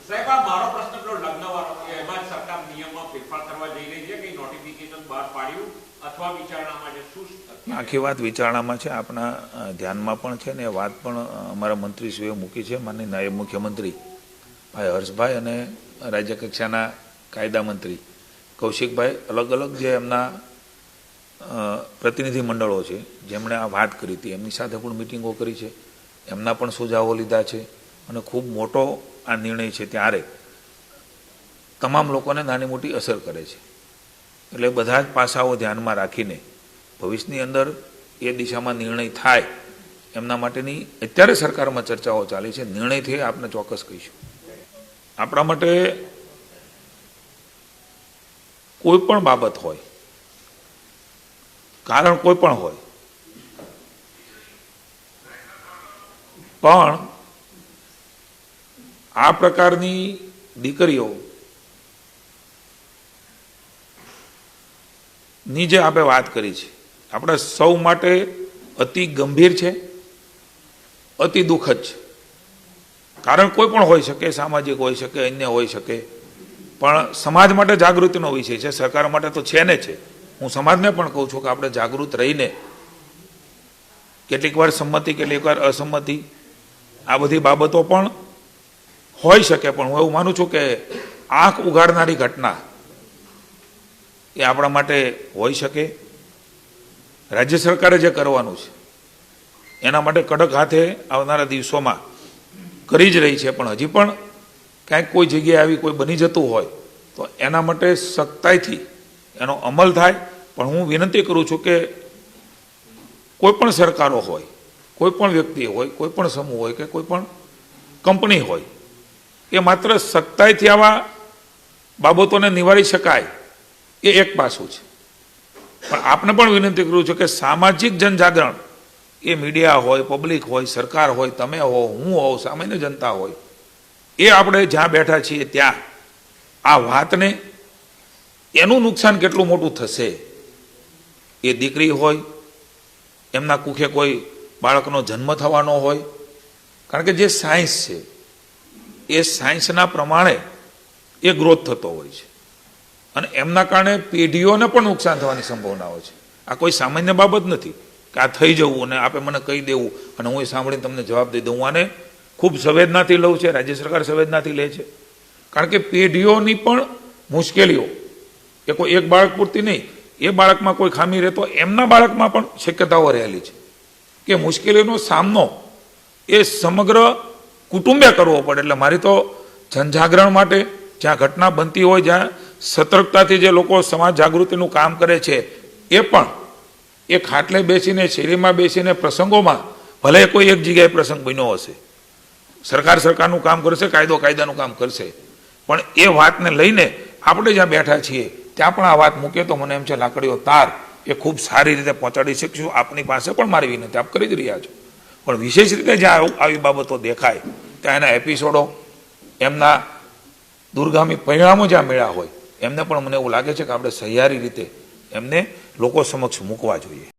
સાહેબ આ મારો પ્રશ્ન પેલો લગ્નવાળો છે, એમાં જ સરકાર નિયમમાં ફેરફાર કરવા જઈ રહી છે કે નોટિફિકેશન બહાર પાડ્યું અથવા વિચારણામાં છે, શું આખી વાત વિચારણામાં છે, આપણા ધ્યાનમાં પણ છે ને એ વાત પણ અમારા મંત્રીશ્રીએ મૂકી છે. માનનીય નાયબ મુખ્યમંત્રી ભાઈ હર્ષભાઈ અને રાજ્ય કક્ષાના કાયદા મંત્રી કૌશિકભાઈ અલગ અલગ જે એમના પ્રતિનિધિ મંડળો છે જેમણે આ વાત કરી હતી એમની સાથે પણ મિટિંગો કરી છે, એમના પણ સુઝાવો લીધા છે અને ખૂબ મોટો આ નિર્ણય છે ત્યારે તમામ લોકોને નાની મોટી અસર કરે છે. એટલે બધા જ પાસાઓ ધ્યાનમાં રાખીને ભવિષ્યની અંદર એ દિશામાં નિર્ણય થાય એમના માટેની અત્યારે સરકારમાં ચર્ચાઓ ચાલી છે. નિર્ણયથી આપને ચોક્કસ કહીશું. આપણા માટે કોઈ પણ બાબત હોય, કારણ કોઈ પણ હોય, પણ આ પ્રકારની દીકરીઓ ની જે આપણે વાત કરી છે આપણા સૌ માટે અતિ ગંભીર છે, અતિ દુઃખદ છે. કારણ કોઈ પણ હોઈ શકે, સામાજિક હોઈ શકે, અન્ય હોઈ શકે, પણ સમાજ માટે જાગૃતિનો વિષય છે, સરકાર માટે તો છે ને છે. હું સમાજને પણ કહું છું કે આપણે જાગૃત રહીને કેટલીક વાર સંમતિ કેટલીક વાર અસંમતિ આ બધી બાબતો પણ હોઈ શકે, પણ હું એવું માનું છું કે આંખ ઉઘાડનારી ઘટના એ આપણા માટે હોઈ શકે. રાજ્ય સરકારે જે કરવાનું છે એના માટે કડક હાથે આવનારા દિવસોમાં કરી જ રહી છે, પણ હજી પણ ક્યાંક કોઈ જગ્યાએ આવી કોઈ બની જતું હોય તો એના માટે સખ્તાઈથી એનો અમલ થાય. પણ હું વિનંતી કરું છું કે કોઈ પણ સરકારો હોય, કોઈ પણ વ્યક્તિ હોય, કોઈ પણ સમૂહ હોય કે કોઈ પણ કંપની હોય, એ માત્ર સખ્તાઈથી આવા બાબતોને નિવારી શકાય એ એક પાસું છે. પણ આપને પણ વિનંતી કરું છું કે સામાજિક જનજાગરણ એ મીડિયા હોય, પબ્લિક હોય, સરકાર હોય, તમે હો, હું હોઉં, સામાન્ય જનતા હોય, એ આપણે જ્યાં બેઠા છીએ ત્યાં આ વાતને એનું નુકસાન કેટલું મોટું થશે, એ દીકરી હોય, એમના કુખે કોઈ બાળકનો જન્મ થવાનો હોય, કારણ કે જે સાયન્સ છે એ સાયન્સના પ્રમાણે એ ગ્રોથ થતો હોય છે અને એમના કારણે પેઢીઓને પણ નુકસાન થવાની સંભાવનાઓ છે. આ કોઈ સામાન્ય બાબત નથી કે આ થઈ જવું અને આપે મને કહી દેવું અને હું એ સાંભળીને તમને જવાબ દઈ દઉં. આને ખૂબ સંવેદનાથી લઉં છે, રાજ્ય સરકાર સંવેદનાથી લે છે, કારણ કે પેઢીઓની પણ મુશ્કેલીઓ એ કોઈ એક બાળક પૂરતી નહીં, એ બાળકમાં કોઈ ખામી રહે તો એમના બાળકમાં પણ શક્યતાઓ રહેલી છે કે મુશ્કેલીનો સામનો એ સમગ્ર કુટુંબે કરવો પડે. એટલે મારી તો જનજાગરણ માટે જ્યાં ઘટના બનતી હોય, જ્યાં સતર્કતાથી જે લોકો સમાજ જાગૃતિનું કામ કરે છે, એ પણ એ ખાટલે બેસીને, શેરીમાં બેસીને, પ્રસંગોમાં ભલે કોઈ એક જગ્યાએ પ્રસંગ બન્યો હશે, સરકાર સરકારનું કામ કરશે, કાયદો કાયદાનું કામ કરશે, પણ એ વાતને લઈને આપણે જ્યાં બેઠા છીએ ત્યાં પણ આ વાત મૂકે તો મને એમ છે લાકડીઓ તાર એ ખૂબ સારી રીતે પહોંચાડી શકશું. આપની પાસે પણ મારી વિનંતી આપ કરી જ રહ્યા છો, પણ વિશેષ રીતે જ્યાં આવી બાબતો દેખાય ત્યાં એના એપિસોડો, એમના દૂરગામી પરિણામો જ્યાં મળ્યા હોય એમને પણ મને એવું લાગે છે કે આપણે સહિયારી રીતે એમને લોકો સમક્ષ મૂકવા જોઈએ.